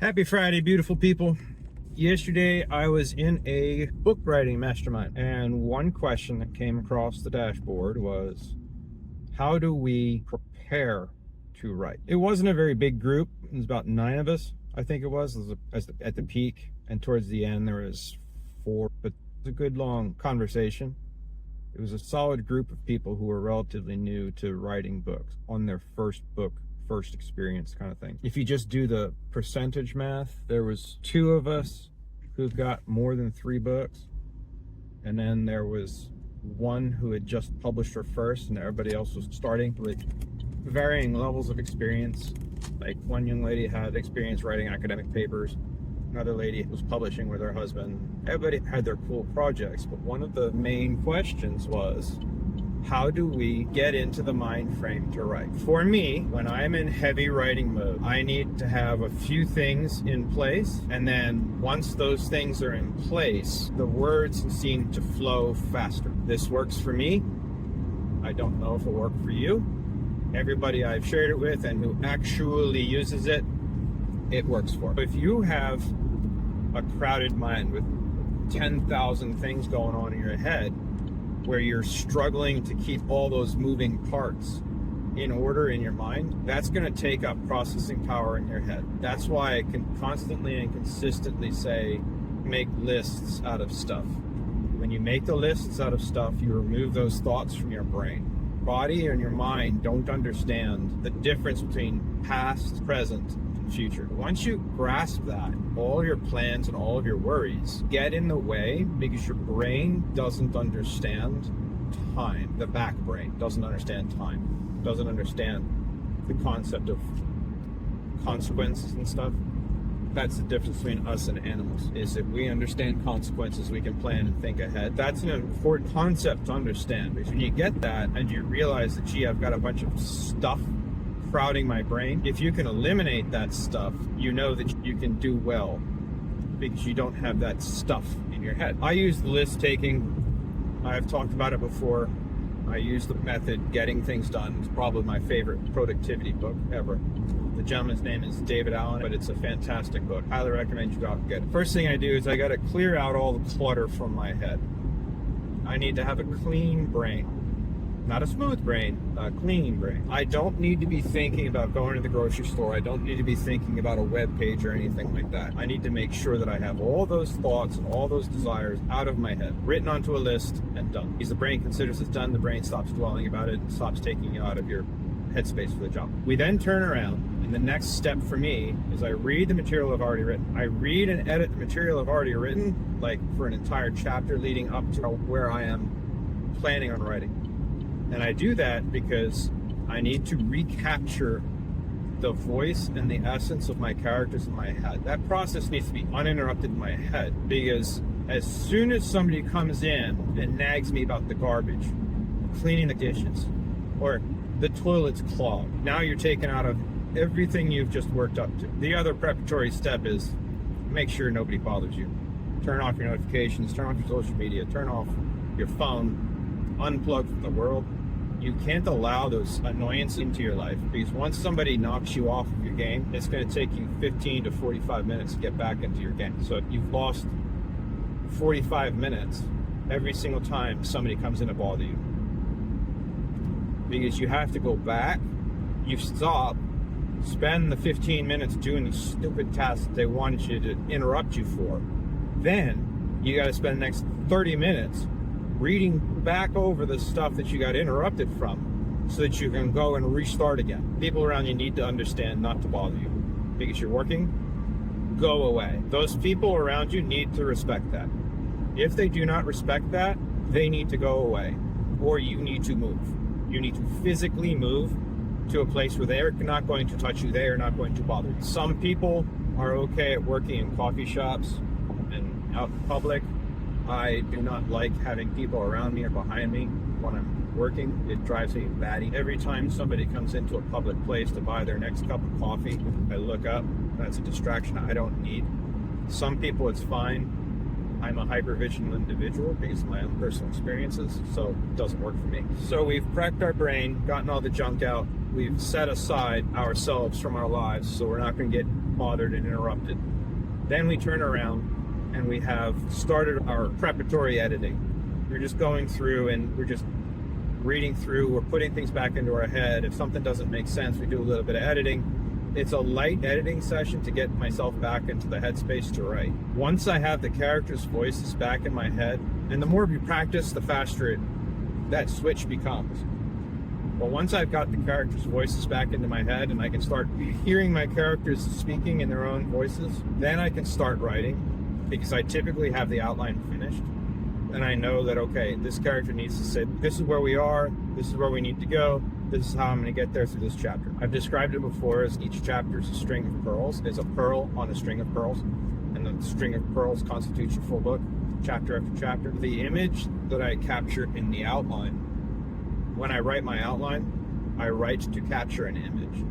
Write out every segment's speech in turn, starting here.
Happy Friday, beautiful people. Yesterday, I was in a book writing mastermind, and one question that came across the dashboard was, how do we prepare to write? It wasn't a very big group. It was about 9 of us, I think it was at the peak, and towards the end there was 4, but it was a good long conversation. It was a solid group of people who were relatively new to writing books on their first book, first experience kind of thing. If you just do the percentage math, there was 2 of us who've got more than 3 books, and then there was 1 who had just published her first, and everybody else was starting with varying levels of experience. Like one young lady had experience writing academic papers, another lady was publishing with her husband. Everybody had their cool projects, but one of the main questions was, how do we get into the mind frame to write? For me, when I'm in heavy writing mode, I need to have a few things in place, and then once those things are in place, the words seem to flow faster. This works for me. I don't know if it'll work for you. Everybody I've shared it with and who actually uses it, it works for. If you have a crowded mind with 10,000 things going on in your head, where you're struggling to keep all those moving parts in order in your mind, that's going to take up processing power in your head. That's why I can constantly and consistently say, make lists out of stuff. When you make the lists out of stuff, you remove those thoughts from your brain. Body and your mind don't understand the difference between past, present, and future. Once you grasp that, all your plans and all of your worries get in the way because your brain doesn't understand time. The back brain doesn't understand time, doesn't understand the concept of consequences and stuff. That's the difference between us and animals, is that we understand consequences, we can plan and think ahead. That's an important concept to understand, because when you get that and you realize that, gee, I've got a bunch of stuff crowding my brain, if you can eliminate that stuff, you know that you can do well because you don't have that stuff in your head. I use the list taking. I've talked about it before. I use the method Getting Things Done. It's probably my favorite productivity book ever. The gentleman's name is David Allen, but it's a fantastic book. Highly recommend you go out and get it. First thing I do is I got to clear out all the clutter from my head. I need to have a clean brain. Not a smooth brain, a clean brain. I don't need to be thinking about going to the grocery store. I don't need to be thinking about a web page or anything like that. I need to make sure that I have all those thoughts and all those desires out of my head, written onto a list and done. Because the brain considers it's done, the brain stops dwelling about it, and stops taking you out of your headspace for the job. We then turn around, and the next step for me is I read the material I've already written. I read and edit the material I've already written, like for an entire chapter leading up to where I am planning on writing. And I do that because I need to recapture the voice and the essence of my characters in my head. That process needs to be uninterrupted in my head, because as soon as somebody comes in and nags me about the garbage, cleaning the dishes, or the toilet's clogged, now you're taken out of everything you've just worked up to. The other preparatory step is make sure nobody bothers you. Turn off your notifications, turn off your social media, turn off your phone, unplug from the world. You can't allow those annoyances into your life, because once somebody knocks you off of your game, it's going to take you 15 to 45 minutes to get back into your game. So if you've lost 45 minutes every single time somebody comes in to bother you, because you have to go back, you stop, spend the 15 minutes doing the stupid tasks that they wanted you to interrupt you for. Then you got to spend the next 30 minutes reading back over the stuff that you got interrupted from, so that you can go and restart again. People around you need to understand not to bother you, because you're working. Go away. Those people around you need to respect that. If they do not respect that, they need to go away, or you need to move. You need to physically move to a place where they are not going to touch you, they are not going to bother you. Some people are okay at working in coffee shops and out in public. I do not like having people around me or behind me when I'm working. It drives me batty. Every time somebody comes into a public place to buy their next cup of coffee, I look up. That's a distraction I don't need. Some people, it's fine. I'm a hyper-vigilant individual because of my own personal experiences, so it doesn't work for me. So we've prepped our brain, gotten all the junk out. We've set aside ourselves from our lives, so we're not going to get bothered and interrupted. Then we turn around and we have started our preparatory editing. We're just going through and we're just reading through, we're putting things back into our head. If something doesn't make sense, we do a little bit of editing. It's a light editing session to get myself back into the headspace to write. Once I have the characters' voices back in my head, and the more you practice, the faster that switch becomes. But once I've got the characters' voices back into my head and I can start hearing my characters speaking in their own voices, then I can start writing, because I typically have the outline finished. And I know that, okay, this character needs to say, this is where we are, this is where we need to go, this is how I'm going to get there through this chapter. I've described it before as each chapter is a string of pearls. It's a pearl on a string of pearls, and the string of pearls constitutes your full book, chapter after chapter. The image that I capture in the outline, when I write my outline, I write to capture an image.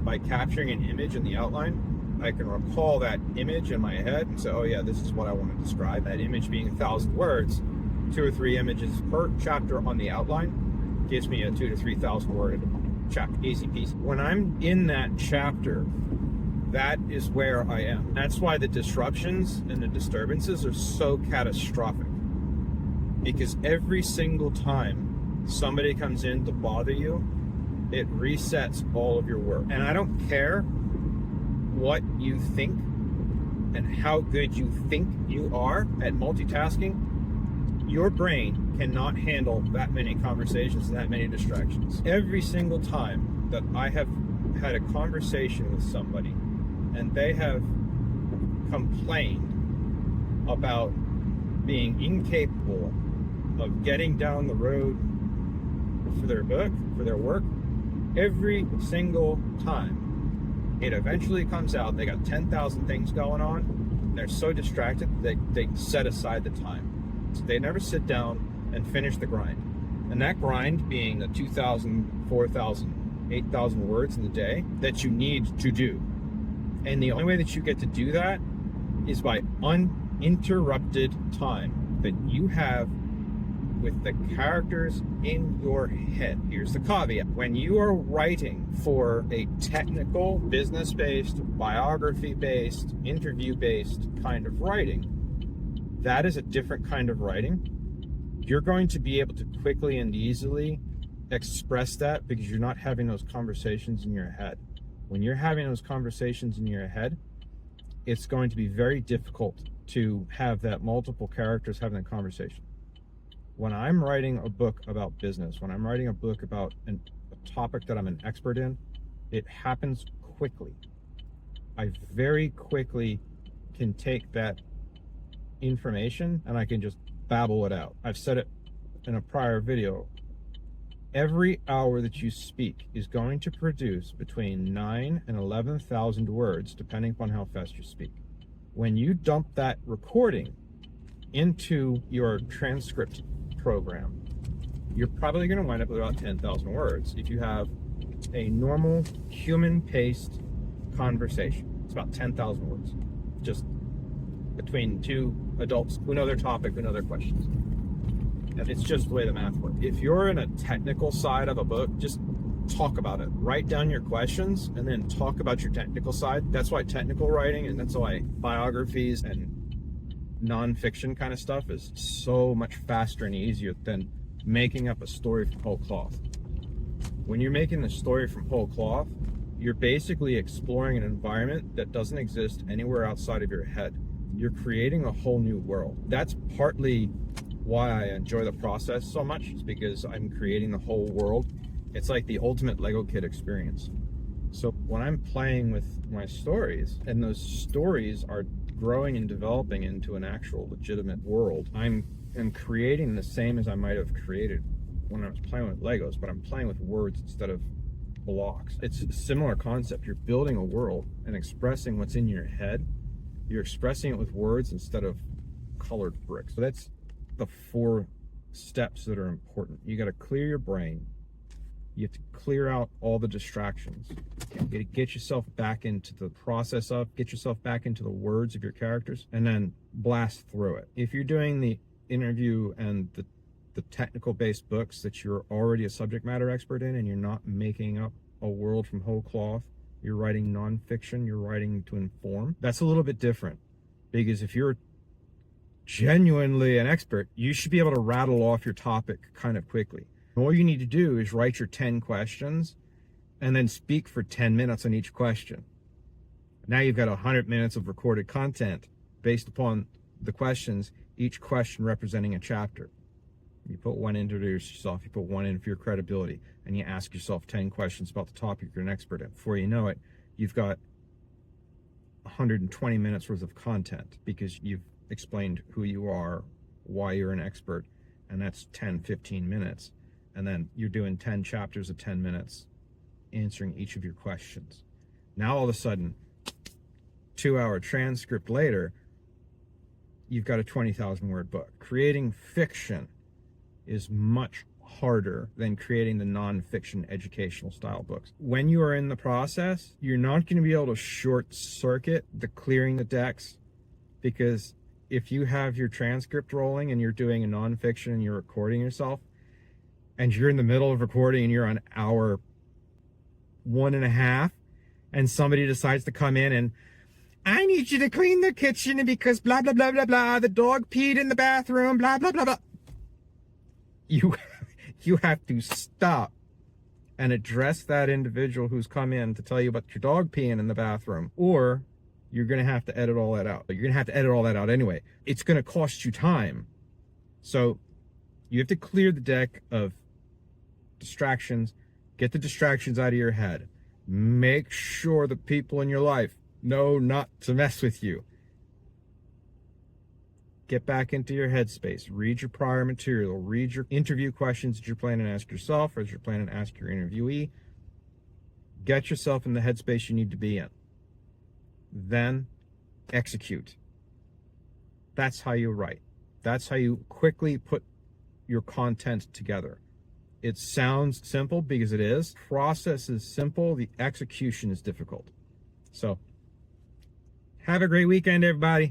By capturing an image in the outline, I can recall that image in my head and say, oh yeah, this is what I want to describe. That image being 1,000 words, 2 or 3 images per chapter on the outline gives me a 2,000 to 3,000 word chapter, easy peasy. When I'm in that chapter, that is where I am. That's why the disruptions and the disturbances are so catastrophic, because every single time somebody comes in to bother you, it resets all of your work. And I don't care what you think and how good you think you are at multitasking. Your brain cannot handle that many conversations and that many distractions. Every single time that I have had a conversation with somebody and they have complained about being incapable of getting down the road for their book, for their work, every single time it eventually comes out, they got 10,000 things going on, they're so distracted that they set aside the time. So they never sit down and finish the grind. And that grind being the 2,000, 4,000, 8,000 words in the day that you need to do. And the only way that you get to do that is by uninterrupted time that you have with the characters in your head. Here's the caveat. When you are writing for a technical, business-based, biography-based, interview-based kind of writing, that is a different kind of writing. You're going to be able to quickly and easily express that because you're not having those conversations in your head. When you're having those conversations in your head, it's going to be very difficult to have that multiple characters having a conversation. When I'm writing a book about business, when I'm writing a book about a topic that I'm an expert in, it happens quickly. I very quickly can take that information and I can just babble it out. I've said it in a prior video. Every hour that you speak is going to produce between 9,000 and 11,000 words, depending upon how fast you speak. When you dump that recording into your transcript program, you're probably going to wind up with about 10,000 words. If you have a normal human-paced conversation, it's about 10,000 words, just between two adults who know their topic, who know their questions. And it's just the way the math works. If you're in a technical side of a book, just talk about it. Write down your questions and then talk about your technical side. That's why technical writing, and that's why biographies and nonfiction kind of stuff is so much faster and easier than making up a story from whole cloth. When you're making a story from whole cloth, you're basically exploring an environment that doesn't exist anywhere outside of your head. You're creating a whole new world. That's partly why I enjoy the process so much, is because I'm creating the whole world. It's like the ultimate Lego kit experience. So when I'm playing with my stories, and those stories are growing and developing into an actual legitimate world, I'm creating the same as I might have created when I was playing with Legos, but I'm playing with words instead of blocks. It's a similar concept. You're building a world and expressing what's in your head. You're expressing it with words instead of colored bricks. So that's the 4 steps that are important. You got to clear your brain. You have to clear out all the distractions. You got to get yourself back into the process of, get yourself back into the words of your characters, and then blast through it. If you're doing the interview and the technical based books that you're already a subject matter expert in, and you're not making up a world from whole cloth, You're writing nonfiction, you're writing to inform. That's a little bit different, because if you're genuinely an expert, you should be able to rattle off your topic kind of quickly. All you need to do is write your 10 questions and then speak for 10 minutes on each question. Now you've got 100 minutes of recorded content based upon the questions, each question representing a chapter. You put one in to introduce yourself, you put one in for your credibility, and you ask yourself 10 questions about the topic you're an expert in. Before you know it, you've got 120 minutes worth of content, because you've explained who you are, why you're an expert, and that's 10, 15 minutes. And then you're doing 10 chapters of 10 minutes, answering each of your questions. Now all of a sudden, 2-hour transcript later, you've got a 20,000 word book. Creating fiction is much harder than creating the nonfiction educational style books. When you are in the process, you're not going to be able to short circuit the clearing the decks, because if you have your transcript rolling and you're doing a nonfiction and you're recording yourself, and you're in the middle of recording and you're on hour 1.5, and somebody decides to come in and, I need you to clean the kitchen because blah, blah, blah, blah, blah, the dog peed in the bathroom, blah, blah, blah, blah. You have to stop and address that individual who's come in to tell you about your dog peeing in the bathroom, or you're going to have to edit all that out. You're going to have to edit all that out anyway. It's going to cost you time. So you have to clear the deck of distractions, get the distractions out of your head. Make sure the people in your life know not to mess with you. Get back into your headspace. Read your prior material. Read your interview questions that you're planning to ask yourself or as you're planning to ask your interviewee. Get yourself in the headspace you need to be in. Then execute. That's how you write. That's how you quickly put your content together. It sounds simple because it is. Process is simple. The execution is difficult. So have a great weekend, everybody.